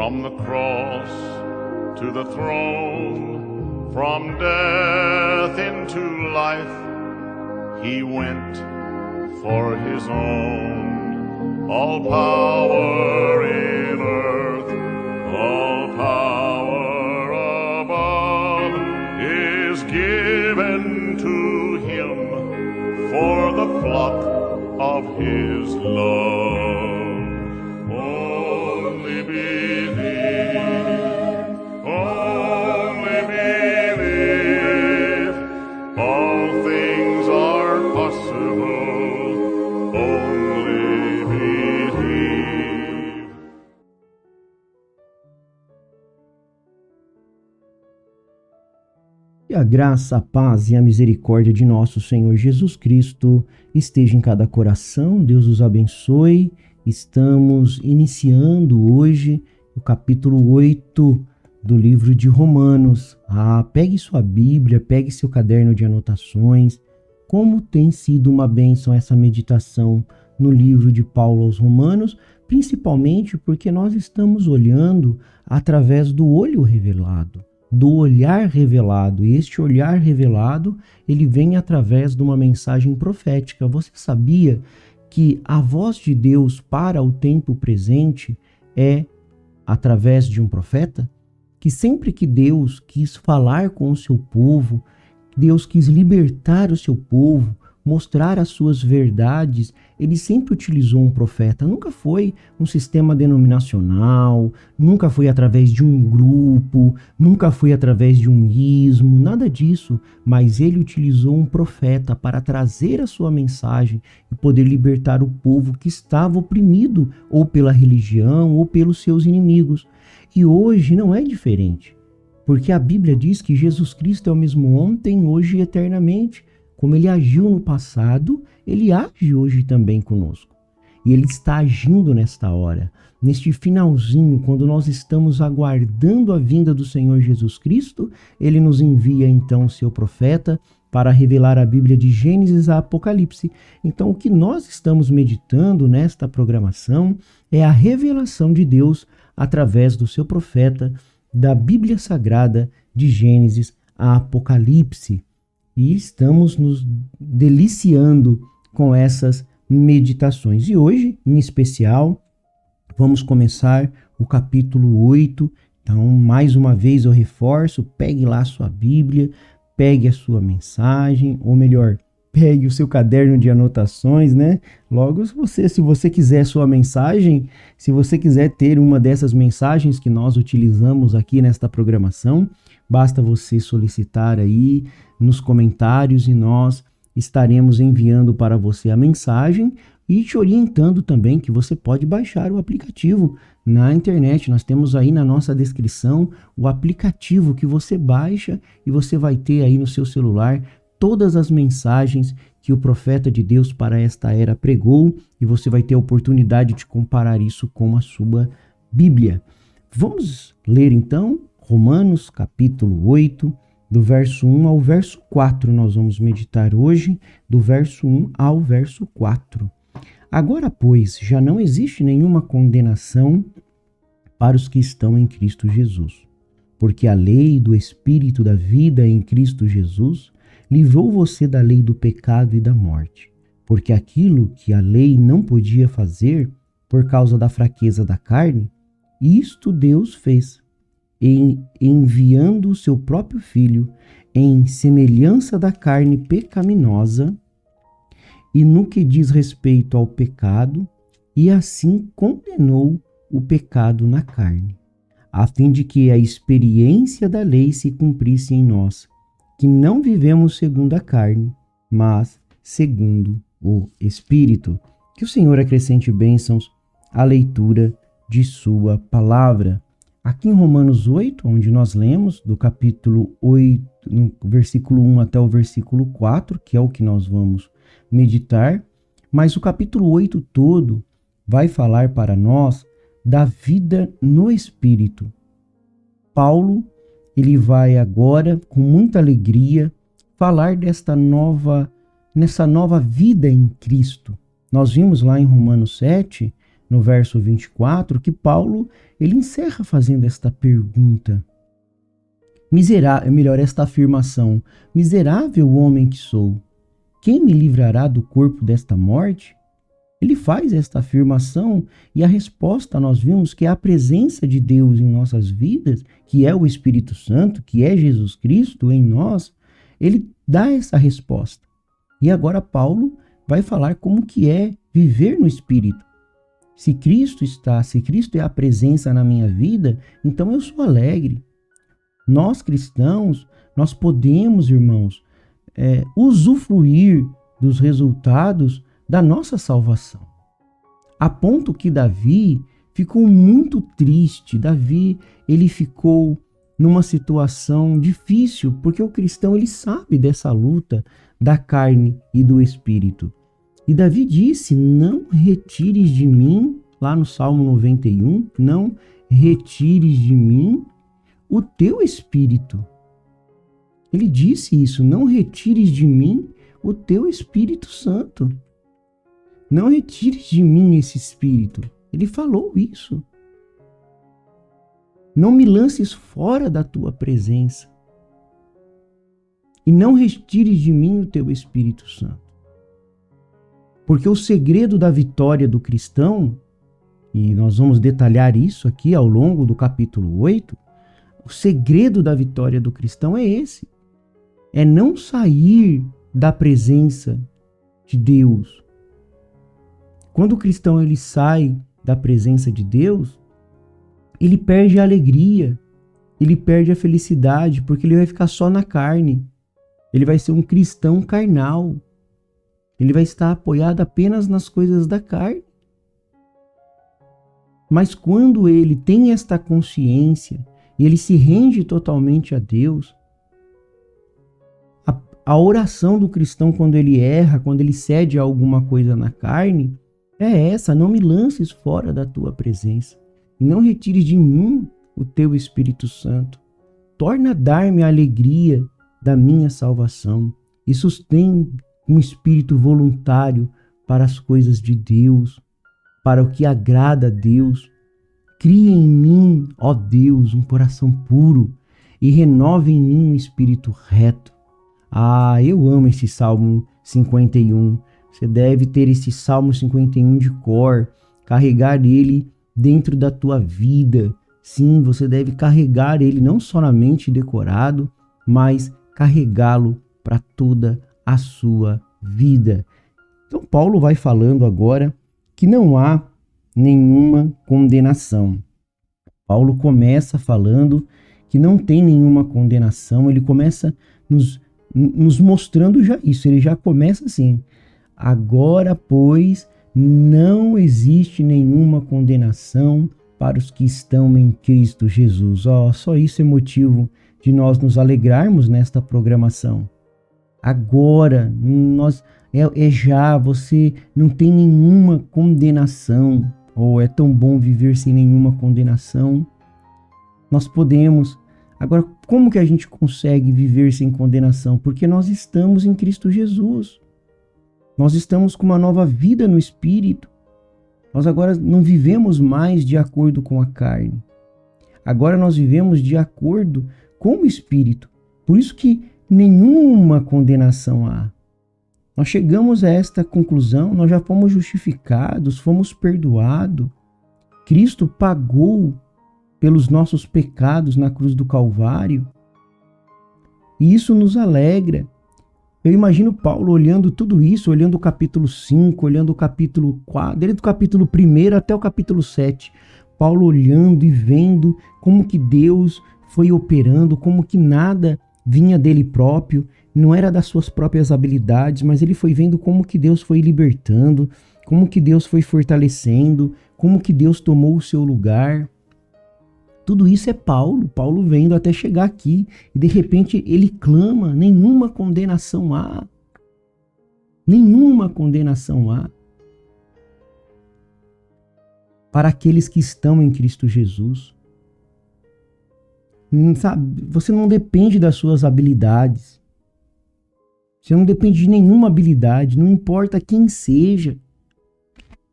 From the cross to the throne, from death into life, he went for his own. All power in earth, all power above is given to him for the flock of his love. Only believe, all things are possible, only believe. Que a graça, a paz e a misericórdia de nosso Senhor Jesus Cristo esteja em cada coração. Deus os abençoe. Estamos iniciando hoje o capítulo 8 do livro de Romanos. Pegue sua Bíblia, pegue seu caderno de anotações. Como tem sido uma bênção essa meditação no livro de Paulo aos Romanos, principalmente porque nós estamos olhando através do olho revelado, do olhar revelado. E este olhar revelado, ele vem através de uma mensagem profética. Você sabia que a voz de Deus para o tempo presente é através de um profeta? Que sempre que Deus quis falar com o seu povo, Deus quis libertar o seu povo, mostrar as suas verdades, ele sempre utilizou um profeta. Nunca foi um sistema denominacional, nunca foi através de um grupo, nunca foi através de um ismo, nada disso. Mas ele utilizou um profeta para trazer a sua mensagem e poder libertar o povo que estava oprimido ou pela religião ou pelos seus inimigos. E hoje não é diferente, porque a Bíblia diz que Jesus Cristo é o mesmo ontem, hoje e eternamente. Como ele agiu no passado, ele age hoje também conosco. E ele está agindo nesta hora, neste finalzinho, quando nós estamos aguardando a vinda do Senhor Jesus Cristo, ele nos envia então o seu profeta para revelar a Bíblia de Gênesis a Apocalipse. Então o que nós estamos meditando nesta programação é a revelação de Deus através do seu profeta, da Bíblia Sagrada de Gênesis a Apocalipse. E estamos nos deliciando com essas meditações. E hoje, em especial, vamos começar o capítulo 8. Então, mais uma vez eu reforço, pegue lá a sua Bíblia, pegue a sua mensagem, ou melhor, pegue o seu caderno de anotações, né? Logo, se você quiser sua mensagem, se você quiser ter uma dessas mensagens que nós utilizamos aqui nesta programação, basta você solicitar aí nos comentários e nós estaremos enviando para você a mensagem e te orientando também que você pode baixar o aplicativo na internet. Nós temos aí na nossa descrição o aplicativo que você baixa e você vai ter aí no seu celular todas as mensagens que o profeta de Deus para esta era pregou e você vai ter a oportunidade de comparar isso com a sua Bíblia. Vamos ler então Romanos capítulo 8, do verso 1 ao verso 4. Nós vamos meditar hoje do verso 1 ao verso 4. Agora, pois, já não existe nenhuma condenação para os que estão em Cristo Jesus, porque a lei do Espírito da vida em Cristo Jesus livrou você da lei do pecado e da morte, porque aquilo que a lei não podia fazer por causa da fraqueza da carne, isto Deus fez, enviando o seu próprio Filho em semelhança da carne pecaminosa e no que diz respeito ao pecado, e assim condenou o pecado na carne, a fim de que a experiência da lei se cumprisse em nós, que não vivemos segundo a carne, mas segundo o Espírito. Que o Senhor acrescente bênçãos à leitura de sua palavra. Aqui em Romanos 8, onde nós lemos do capítulo 8, no versículo 1 até o versículo 4, que é o que nós vamos meditar, mas o capítulo 8 todo vai falar para nós da vida no Espírito. Paulo, ele vai agora, com muita alegria, falar nessa nova vida em Cristo. Nós vimos lá em Romanos 7, no verso 24, que Paulo ele encerra fazendo esta pergunta. Esta afirmação: miserável homem que sou, quem me livrará do corpo desta morte? Ele faz esta afirmação e a resposta nós vimos que é a presença de Deus em nossas vidas, que é o Espírito Santo, que é Jesus Cristo em nós. Ele dá essa resposta. E agora Paulo vai falar como que é viver no Espírito. Se Cristo é a presença na minha vida, então eu sou alegre. Nós cristãos, nós podemos, irmãos, usufruir dos resultados da nossa salvação. A ponto que Davi ficou muito triste. Davi, ele ficou numa situação difícil, porque o cristão, ele sabe dessa luta da carne e do espírito. E Davi disse: não retires de mim, lá no Salmo 91, não retires de mim o teu espírito. Ele disse isso: não retires de mim o teu Espírito Santo. Não retires de mim esse espírito. Ele falou isso. Não me lances fora da tua presença. E não retires de mim o teu Espírito Santo. Porque o segredo da vitória do cristão, e nós vamos detalhar isso aqui ao longo do capítulo 8, o segredo da vitória do cristão é esse. É não sair da presença de Deus. Quando o cristão ele sai da presença de Deus, ele perde a alegria, ele perde a felicidade, porque ele vai ficar só na carne. Ele vai ser um cristão carnal. Ele vai estar apoiado apenas nas coisas da carne. Mas quando ele tem esta consciência e ele se rende totalmente a Deus, a oração do cristão quando ele erra, quando ele cede a alguma coisa na carne, é essa: não me lances fora da tua presença e não retires de mim o teu Espírito Santo. Torna a dar-me a alegria da minha salvação e sustém um espírito voluntário para as coisas de Deus, para o que agrada a Deus. Cria em mim, ó Deus, um coração puro e renova em mim um espírito reto. Ah, eu amo esse Salmo 51. Você deve ter esse Salmo 51 de cor, carregar ele dentro da tua vida. Sim, você deve carregar ele não só na mente decorado, mas carregá-lo para toda a sua vida. Então Paulo vai falando agora que não há nenhuma condenação. Paulo começa falando que não tem nenhuma condenação. Ele começa nos mostrando já isso. Ele já começa assim: agora, pois, não existe nenhuma condenação para os que estão em Cristo Jesus. Só isso é motivo de nós nos alegrarmos nesta programação. Agora, você não tem nenhuma condenação. É tão bom viver sem nenhuma condenação. Nós podemos. Agora, como que a gente consegue viver sem condenação? Porque nós estamos em Cristo Jesus. Nós estamos com uma nova vida no Espírito. Nós agora não vivemos mais de acordo com a carne. Agora nós vivemos de acordo com o Espírito. Por isso que nenhuma condenação há. Nós chegamos a esta conclusão, nós já fomos justificados, fomos perdoados. Cristo pagou pelos nossos pecados na cruz do Calvário. E isso nos alegra. Eu imagino Paulo olhando tudo isso, olhando o capítulo 5, olhando o capítulo 4, desde o capítulo 1 até o capítulo 7. Paulo olhando e vendo como que Deus foi operando, como que nada vinha dele próprio, não era das suas próprias habilidades, mas ele foi vendo como que Deus foi libertando, como que Deus foi fortalecendo, como que Deus tomou o seu lugar. Tudo isso é Paulo vendo até chegar aqui. E de repente ele clama: nenhuma condenação há. Nenhuma condenação há para aqueles que estão em Cristo Jesus. Sabe, você não depende das suas habilidades. Você não depende de nenhuma habilidade. Não importa quem seja.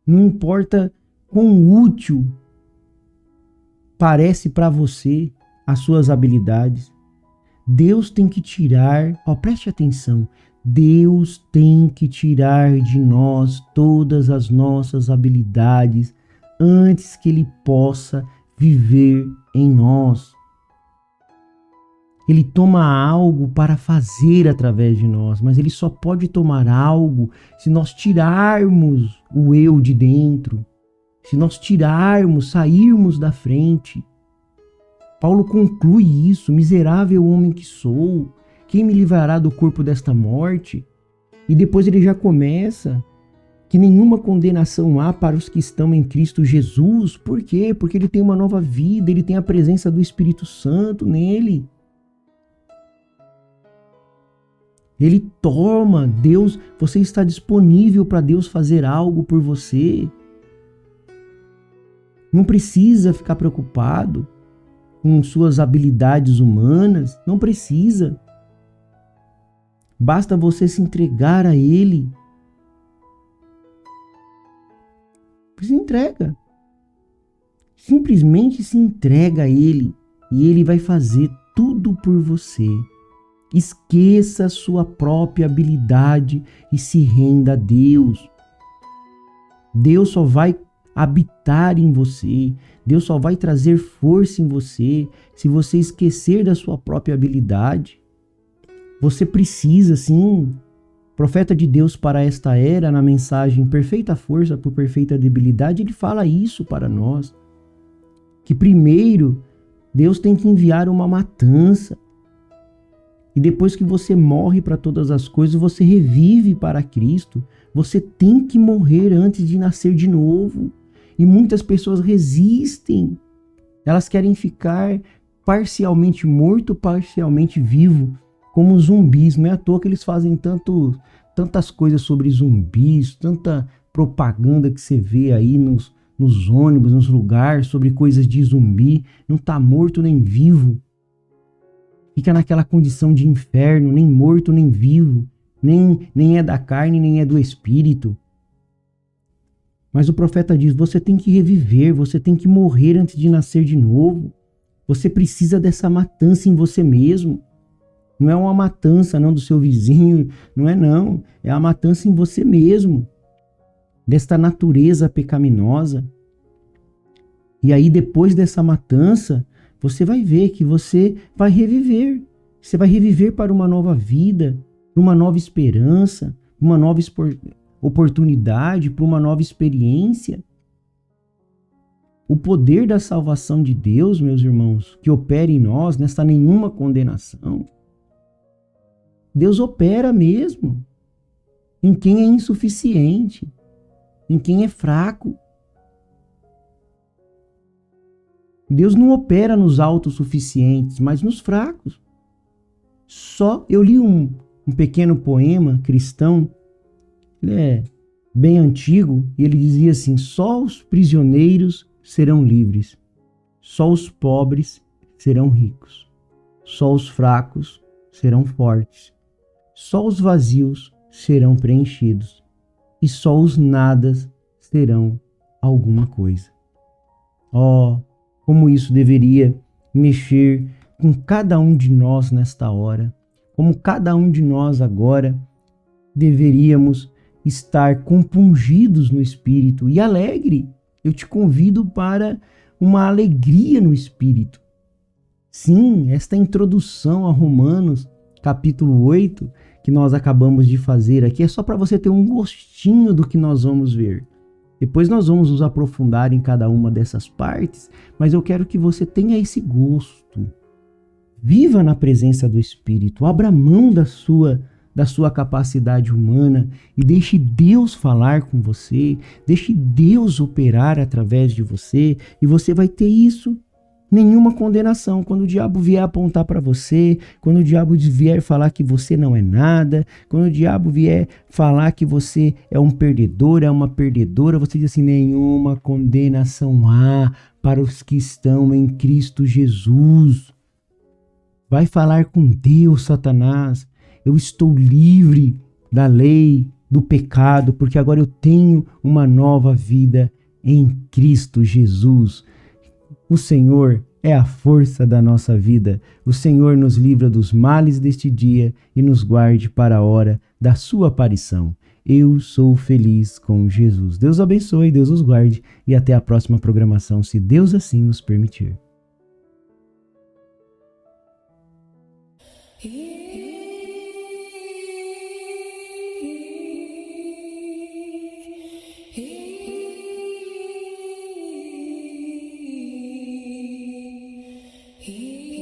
Não importa quão útil parece para você as suas habilidades. Deus tem que tirar, preste atenção, Deus tem que tirar de nós todas as nossas habilidades antes que Ele possa viver em nós. Ele toma algo para fazer através de nós, mas Ele só pode tomar algo se nós tirarmos o eu de dentro, se nós sairmos da frente. Paulo conclui isso: miserável homem que sou, quem me livrará do corpo desta morte? E depois ele já começa que nenhuma condenação há para os que estão em Cristo Jesus. Por quê? Porque ele tem uma nova vida, ele tem a presença do Espírito Santo nele. Ele toma, Deus, você está disponível para Deus fazer algo por você. Não precisa ficar preocupado com suas habilidades humanas, não precisa. Basta você se entregar a Ele. Se entrega. Simplesmente se entrega a Ele e Ele vai fazer tudo por você. Esqueça a sua própria habilidade e se renda a Deus. Deus só vai habitar em você. Deus só vai trazer força em você se você esquecer da sua própria habilidade. Você precisa, sim. Profeta de Deus para esta era, na mensagem Perfeita Força por Perfeita Debilidade, ele fala isso para nós. Que primeiro, Deus tem que enviar uma matança. E depois que você morre para todas as coisas, você revive para Cristo. Você tem que morrer antes de nascer de novo. E muitas pessoas resistem. Elas querem ficar parcialmente morto, parcialmente vivo, como zumbis. Não é à toa que eles fazem tantas coisas sobre zumbis, tanta propaganda que você vê aí nos ônibus, nos lugares, sobre coisas de zumbi. Não está morto nem vivo. Fica naquela condição de inferno, nem morto nem vivo, nem é da carne, nem é do espírito. Mas o profeta diz, você tem que reviver, você tem que morrer antes de nascer de novo. Você precisa dessa matança em você mesmo. Não é uma matança não do seu vizinho, não é não. É a matança em você mesmo, desta natureza pecaminosa. E aí depois dessa matança, você vai ver que você vai reviver. Você vai reviver para uma nova vida, para uma nova esperança, uma nova oportunidade, para uma nova experiência. O poder da salvação de Deus, meus irmãos, que opera em nós, não está nenhuma condenação. Deus opera mesmo em quem é insuficiente, em quem é fraco. Deus não opera nos autossuficientes, mas nos fracos. Eu li um pequeno poema cristão, ele é bem antigo, e ele dizia assim: só os prisioneiros serão livres, só os pobres serão ricos, só os fracos serão fortes, só os vazios serão preenchidos, e só os nadas serão alguma coisa. Como isso deveria mexer com cada um de nós nesta hora. Como cada um de nós agora deveríamos estar compungidos no Espírito e alegre. Eu te convido para uma alegria no Espírito. Sim, esta introdução a Romanos, capítulo 8, que nós acabamos de fazer aqui, é só para você ter um gostinho do que nós vamos ver. Depois nós vamos nos aprofundar em cada uma dessas partes, mas eu quero que você tenha esse gosto. Viva na presença do Espírito, abra mão da sua capacidade humana e deixe Deus falar com você, deixe Deus operar através de você, e você vai ter isso. Nenhuma condenação. Quando o diabo vier apontar para você, quando o diabo vier falar que você não é nada, quando o diabo vier falar que você é um perdedor, é uma perdedora, você diz assim: nenhuma condenação há para os que estão em Cristo Jesus. Vai falar com Deus, Satanás. Eu estou livre da lei, do pecado, porque agora eu tenho uma nova vida em Cristo Jesus. O Senhor é a força da nossa vida. O Senhor nos livra dos males deste dia e nos guarde para a hora da sua aparição. Eu sou feliz com Jesus. Deus abençoe, Deus os guarde e até a próxima programação, se Deus assim nos permitir. He